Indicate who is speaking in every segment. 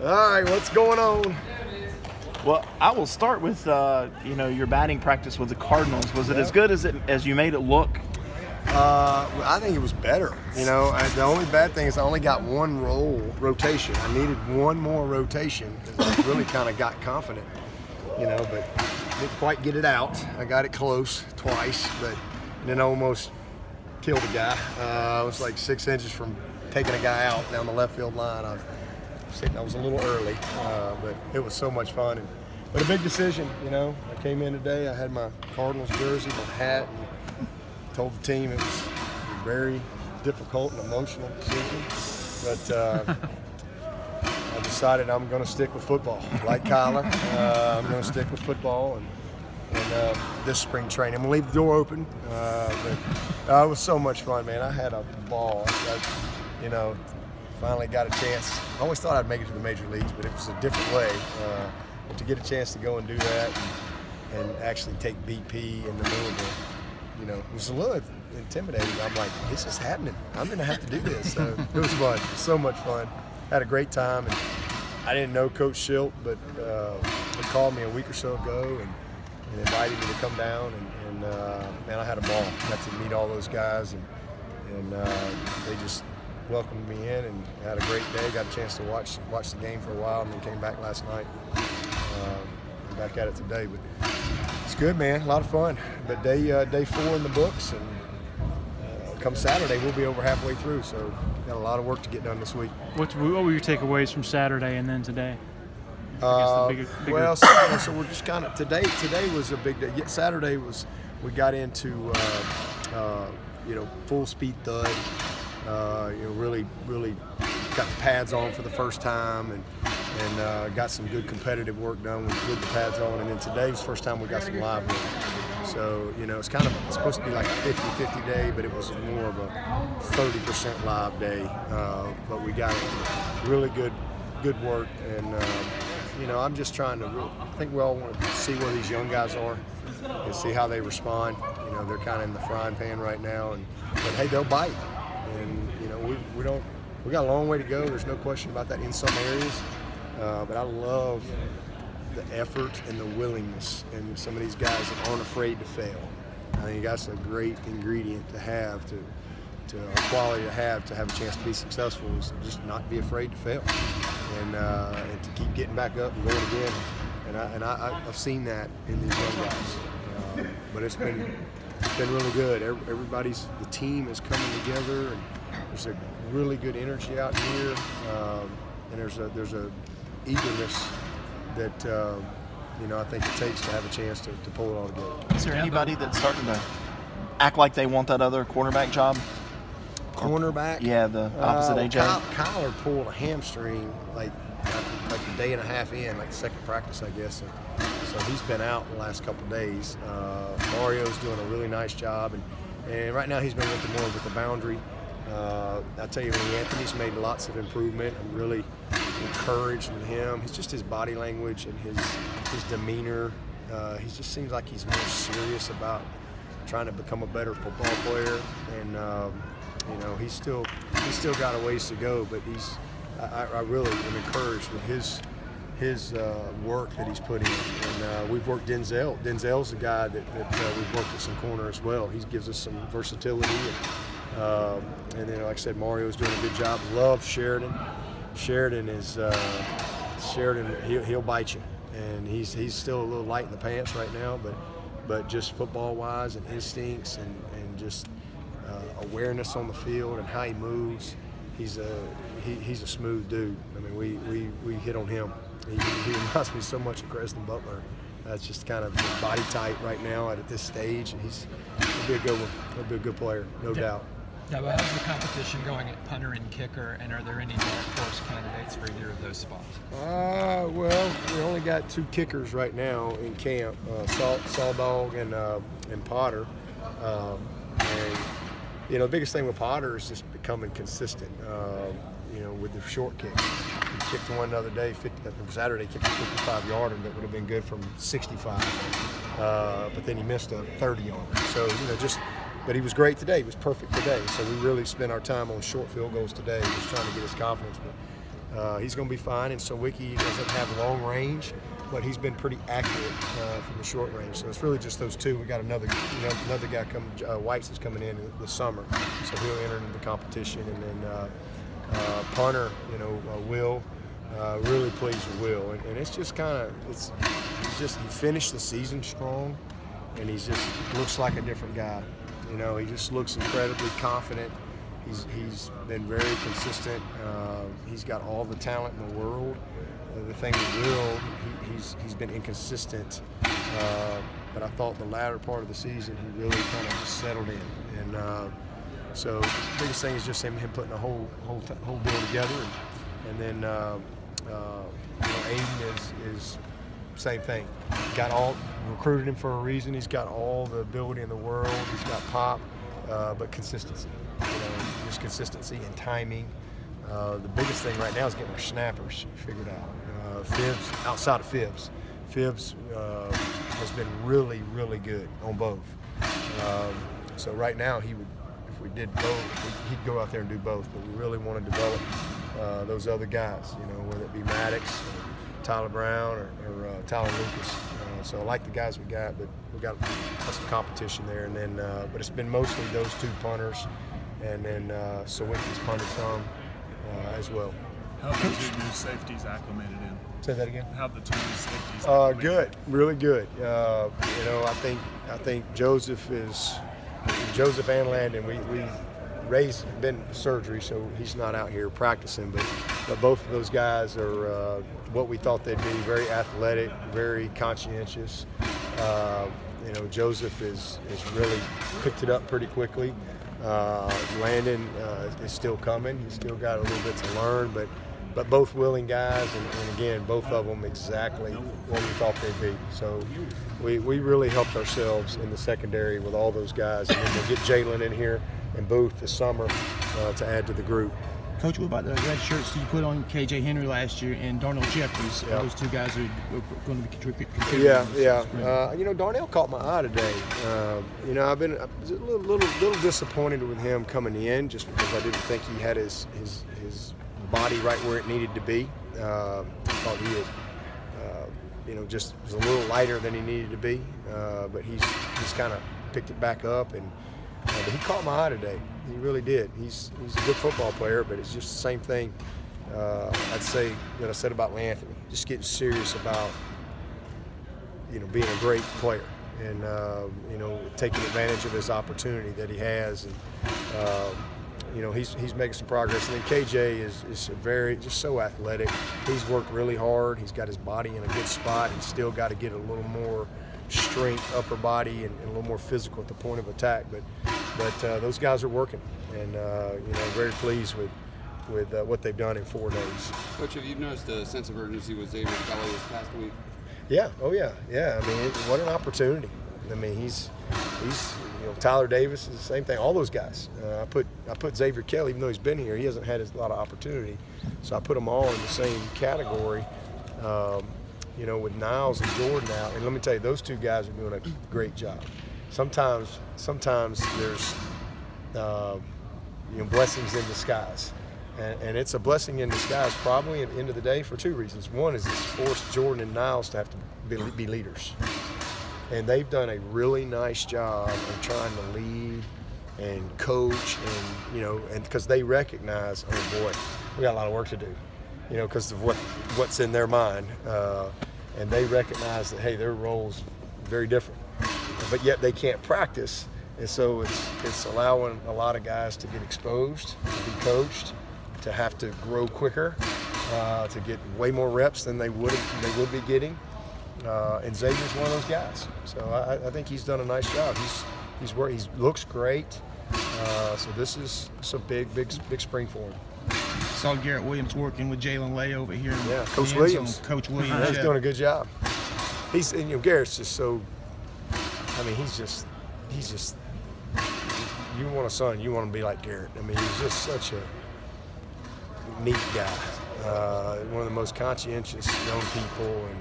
Speaker 1: All right, what's going on?
Speaker 2: Well, I will start with your batting practice with the Cardinals. Was it as good as you made it look?
Speaker 1: I think it was better. The only bad thing is I only got one rotation. I needed one more rotation because I really kind of got confident, but didn't quite get it out. I got it close twice, but then I almost killed a guy. I was like 6 inches from taking a guy out down the left field line. I was a little early, but it was so much fun. But a big decision, I came in today, I had my Cardinals jersey, my hat, and told the team it was a very difficult and emotional decision. But I decided I'm going to stick with football. Like Kyler, I'm going to stick with football and this spring training. I'm going to leave the door open. But it was so much fun, man. I had a ball. Finally got a chance. I always thought I'd make it to the major leagues, but it was a different way. But to get a chance to go and do that and actually take BP in the Louisville, it was a little intimidating. I'm like, this is happening. I'm going to have to do this. So it was fun. So much fun. Had a great time. And I didn't know Coach Schilt, but he called me a week or so ago and invited me to come down. And man, I had a ball. Got to meet all those guys, and they just welcomed me in and had a great day. Got a chance to watch the game for a while, and then came back last night. I'm back at it today, but it's good, man. A lot of fun. But day 4 in the books, and come Saturday we'll be over halfway through. So got a lot of work to get done this week.
Speaker 3: What were your takeaways from Saturday and then today?
Speaker 1: Well, so we're just kind of today was a big day. Saturday was we got into full speed thud. Really got the pads on for the first time and got some good competitive work done with the pads on. And then today was the first time we got some live work. So, it's it's supposed to be like a 50-50 day, but it was more of a 30% live day. But we got really good work. And, I'm just trying to I think we all want to see where these young guys are and see how they respond. They're kind of in the frying pan right now, but hey, they'll bite. And we got a long way to go. There's no question about that in some areas. But I love the effort and the willingness and some of these guys that aren't afraid to fail. I think that's a great ingredient to have, to a quality to have a chance to be successful, is just not be afraid to fail and to keep getting back up and going again. And I've seen that in these young guys. But it's been really good. The team is coming together, and there's a really good energy out here, and there's a eagerness that I think it takes to have a chance to pull it all together.
Speaker 2: Is there anybody that's starting to act like they want that other quarterback job?
Speaker 1: Cornerback?
Speaker 2: Yeah, the opposite AJ.
Speaker 1: Kyler pulled a hamstring like a day and a half in, like second practice, I guess. So he's been out the last couple of days. Mario's doing a really nice job, and right now he's been working more with the boundary. I tell you, Anthony's made lots of improvement. I'm really encouraged with him. It's just his body language and his demeanor. He just seems like he's more serious about trying to become a better football player. And he's still got a ways to go, but I really am encouraged with his work that he's put in. And we've worked Denzel. Denzel's the guy that we've worked at some corner as well. He gives us some versatility. And then, like I said, Mario's doing a good job. Love Sheridan. Sheridan is he'll bite you, and he's still a little light in the pants right now, but just football-wise and instincts and just awareness on the field and how he moves, he's a smooth dude. I mean, we hit on him. He reminds me so much of Preston Butler. That's just kind of body type right now at this stage. He'll be a good one. He'll be a good player, no doubt.
Speaker 4: Yeah, but how's the competition going at punter and kicker, and are there any dark horse candidates for either of those spots?
Speaker 1: Well, we only got 2 kickers right now in camp, Sawdog and Potter. And the biggest thing with Potter is just becoming consistent. With the short kick. He kicked one the other day, Saturday, kicked a 55-yarder that would have been good from 65. But then he missed a 30-yarder. So, but he was great today. He was perfect today. So we really spent our time on short field goals today, just trying to get his confidence. He's going to be fine, and Sawicki doesn't have long range, but he's been pretty accurate from the short range. So it's really just those two. We got another guy coming. Whites is coming in this summer, so he'll enter into the competition. And then punter, Will. Really pleased with Will, and it's just he finished the season strong, and he just looks like a different guy. He just looks incredibly confident. He's been very consistent. He's got all the talent in the world. The thing with Will, he's been inconsistent, but I thought the latter part of the season he really kind of just settled in. And so the biggest thing is just him putting the whole deal together, and then Aiden is same thing. Recruited him for a reason. He's got all the ability in the world. He's got pop, but consistency. Just consistency and timing. The biggest thing right now is getting our snappers figured out. Phibbs, outside of Phibbs, has been really, really good on both. So right now if we did both, he'd go out there and do both. But we really want to develop those other guys. Whether it be Maddox, Tyler Brown, or Tyler Lucas. So I like the guys we got, but we got some competition there. And then, but it's been mostly those two punters, and then Sawicki's punted some as well.
Speaker 5: How have the two new safeties acclimated in?
Speaker 1: Say that again.
Speaker 5: How have the two new safeties acclimated?
Speaker 1: Good, really good. I think Joseph and Landon. Ray's been surgery, so he's not out here practicing, but both of those guys are what we thought they'd be. Very athletic, very conscientious. Joseph is really picked it up pretty quickly. Landon is still coming. He's still got a little bit to learn, but both willing guys, and again, both of them exactly what we thought they'd be. So we really helped ourselves in the secondary with all those guys, and then we'll get Jalen in here and Booth this summer to add to the group.
Speaker 6: Coach, what about the red shirts you put on KJ Henry last year and Darnell Jeffries?
Speaker 1: Yeah.
Speaker 6: Those two guys are going to be contributing.
Speaker 1: Yeah. Darnell caught my eye today. I was a little disappointed with him coming in, just because I didn't think he had his body right where it needed to be. I thought he had, just was a little lighter than he needed to be. But he's kind of picked it back up, and but he caught my eye today. He really did. He's a good football player, but it's just the same thing I'd say that I said about Anthony. Just getting serious about being a great player, and taking advantage of his opportunity that he has, and he's making some progress. And then KJ is just so athletic. He's worked really hard. He's got his body in a good spot. He's still got to get a little more strength, upper body, and a little more physical at the point of attack. But those guys are working, and very pleased with what they've done in 4 days.
Speaker 7: Coach, have you noticed a sense of urgency with Xavier Kelly this past week?
Speaker 1: Yeah. Oh yeah. I mean, what an opportunity. I mean, he's Tyler Davis is the same thing. All those guys. I put Xavier Kelly, even though he's been here, he hasn't had a lot of opportunity. So I put them all in the same category. With Niles and Jordan out, and let me tell you, those two guys are doing a great job. Sometimes there's blessings in disguise, and it's a blessing in disguise probably at the end of the day for 2 reasons. One is it's forced Jordan and Niles to have to be leaders, and they've done a really nice job of trying to lead and coach, and because they recognize, oh boy, we got a lot of work to do, because of what's in their mind. And they recognize that, hey, their role's very different, but yet they can't practice, and so it's allowing a lot of guys to get exposed, to be coached, to have to grow quicker, to get way more reps than they would be getting. And Xavier's one of those guys, so I think he's done a nice job. He looks great. So this is a big spring for him.
Speaker 6: Saw Garrett Williams working with Jalen Lay over here.
Speaker 1: Yeah, Coach Williams.
Speaker 6: Coach Williams.
Speaker 1: He's doing a good job. Garrett's just so. I mean, he's just. You want a son, you want to be like Garrett. I mean, he's just such a neat guy. One of the most conscientious young people, and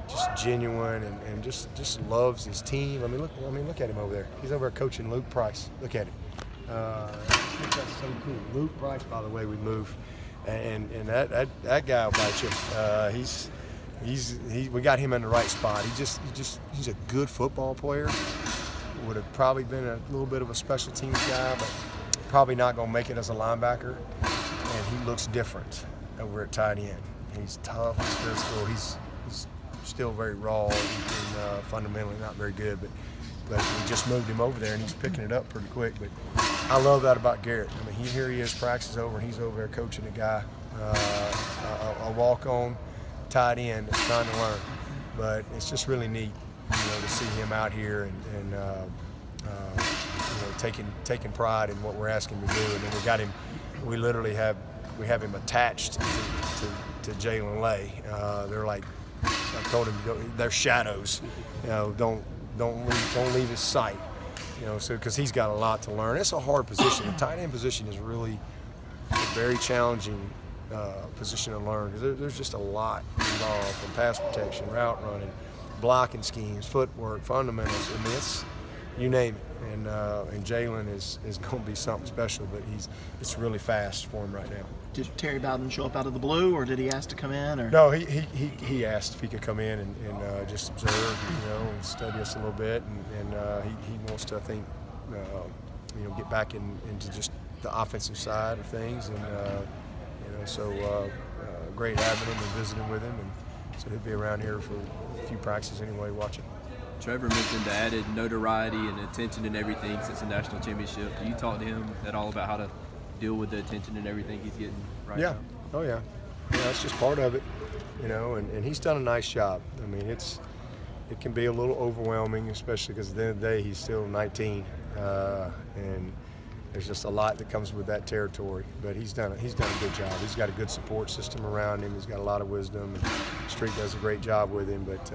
Speaker 1: just genuine, and just loves his team. Look at him over there. He's over there coaching Luke Price. Look at him. I think that's so cool. Luke Price, by the way, we moved and that guy will bite you. We got him in the right spot. He's a good football player. Would have probably been a little bit of a special teams guy, but probably not going to make it as a linebacker. And he looks different over at tight end. He's tough, he's physical, he's still very raw and fundamentally not very good, but we just moved him over there and he's picking it up pretty quick. But I love that about Garrett. I mean, here he is, practice is over, and he's over there coaching a guy, a walk-on tight end that's trying to learn. But it's just really neat, to see him out here and taking pride in what we're asking him to do. And then we got him. We literally have him attached to Jalen Lay. They're like, I told him to go. They're shadows. Don't leave his sight. So because he's got a lot to learn. It's a hard position. The tight end position is really a very challenging position to learn because there's just a lot involved from pass protection, route running, blocking schemes, footwork, fundamentals. I mean, it's you name it. And Jalen is going to be something special, but it's really fast for him right now.
Speaker 2: Did Terry Bowden show up out of the blue, or did he ask to come in? Or?
Speaker 1: No, he asked if he could come in and just observe, and study us a little bit, and he wants to, I think, get back into just the offensive side of things, and so great having him and visiting with him, and so he'll be around here for a few practices anyway, watching.
Speaker 8: Trevor mentioned the added notoriety and attention and everything since the national championship. Do you talk to him at all about how to deal with the attention and everything he's getting right now?
Speaker 1: Oh yeah, that's just part of it, and he's done a nice job. I mean, it can be a little overwhelming, especially because at the end of the day he's still 19, and there's just a lot that comes with that territory. But he's done a good job. He's got a good support system around him. He's got a lot of wisdom, and Street does a great job with him. But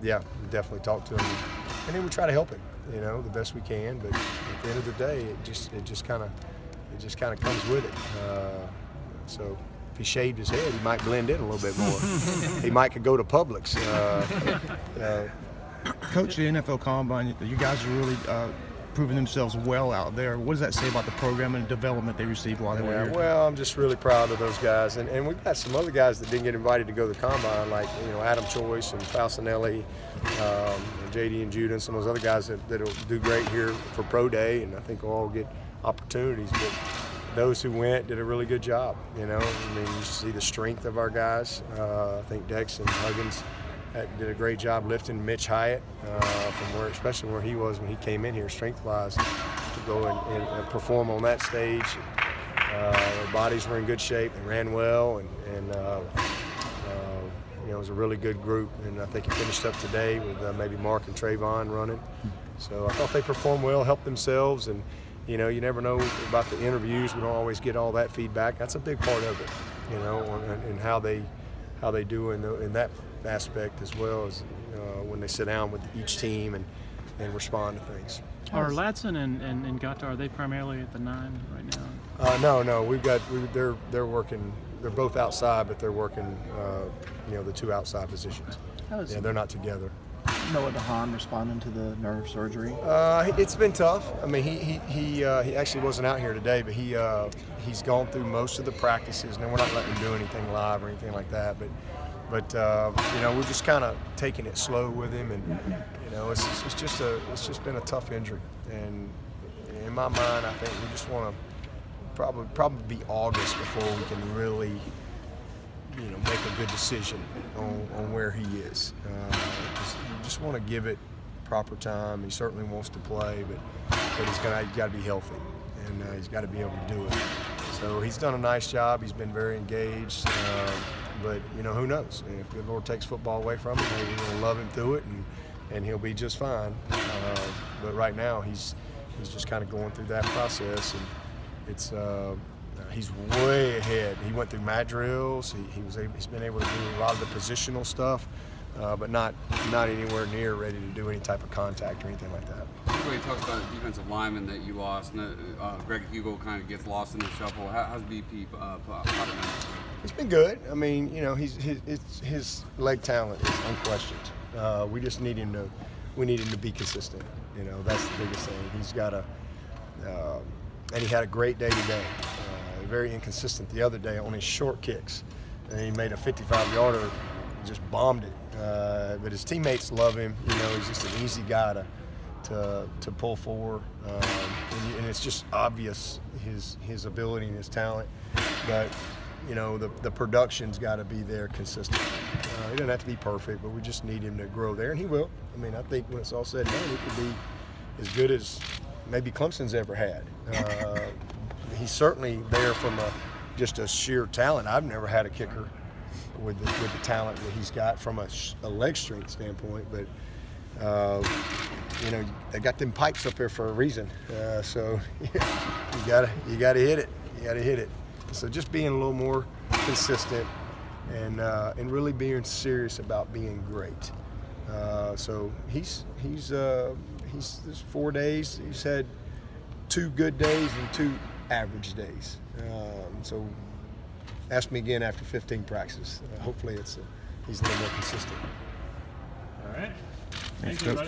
Speaker 1: we definitely talk to him, and then we try to help him, the best we can. But at the end of the day, it just kind of comes with it. So if he shaved his head, he might blend in a little bit more. He might could go to Publix.
Speaker 6: Coach, the NFL Combine, you guys are really proving themselves well out there. What does that say about the program and the development they received while they were here?
Speaker 1: Well, I'm just really proud of those guys, and we've got some other guys that didn't get invited to go to the Combine, like Adam Choice and Falcinelli, and JD and Judah, and some of those other guys that'll do great here for Pro Day, and I think will all get opportunities. But those who went did a really good job. I mean, you see the strength of our guys. I think Dex and Huggins did a great job lifting Mitch Hyatt from especially where he was when he came in here, strength-wise, to go and perform on that stage. Their bodies were in good shape. They ran well, and it was a really good group. And I think it finished up today with maybe Mark and Trayvon running. So I thought they performed well, helped themselves, and you never know about the interviews. We don't always get all that feedback. That's a big part of it, and how they do in that aspect, as well as when they sit down with each team and respond to things.
Speaker 3: Are Latson and Gata, are they primarily at the 9 right now?
Speaker 1: No. They're working. They're both outside, but they're working. The two outside positions. They're not together.
Speaker 2: Noah DeHaan responding to the nerve surgery?
Speaker 1: It's been tough. I mean, he actually wasn't out here today, but he's gone through most of the practices. And we're not letting him do anything live or anything like that. But we're just kind of taking it slow with him, and it's just been a tough injury. And in my mind, I think we just want to probably be August before we can really make a good decision on where he is. We just want to give it proper time. He certainly wants to play, but he's got to be healthy, and he's got to be able to do it. So he's done a nice job. He's been very engaged. But who knows? If the Lord takes football away from him, maybe we'll love him through it, and he'll be just fine. But right now, he's just kind of going through that process, and it's he's way ahead. He went through mat drills. He's been able to do a lot of the positional stuff, but not anywhere near ready to do any type of contact or anything like that.
Speaker 7: Everybody talks about defensive lineman that you lost. Greg Hugo kind of gets lost in the shuffle. How's BP
Speaker 1: He's been good. I mean, his leg talent is unquestioned. We just need him to be consistent. That's the biggest thing. He's got and he had a great day today. very inconsistent the other day on his short kicks. And he made a 55-yarder, and just bombed it. But his teammates love him. You know, he's just an easy guy to pull for, and it's just obvious his ability and his talent. But you know, the production's got to be there consistent. He doesn't have to be perfect, but we just need him to grow there, and he will. I mean, I think when it's all said and done, he could be as good as maybe Clemson's ever had. He's certainly there from just a sheer talent. I've never had a kicker with the talent that he's got from a leg strength standpoint, but you know, they got them pipes up there for a reason. So you gotta hit it. You gotta hit it. So just being a little more consistent and really being serious about being great. So he's there's 4 days. He's had 2 good days and 2 average days. So ask me again after 15 practices. Hopefully he's a little more consistent.
Speaker 3: All right.
Speaker 6: Thanks, Coach.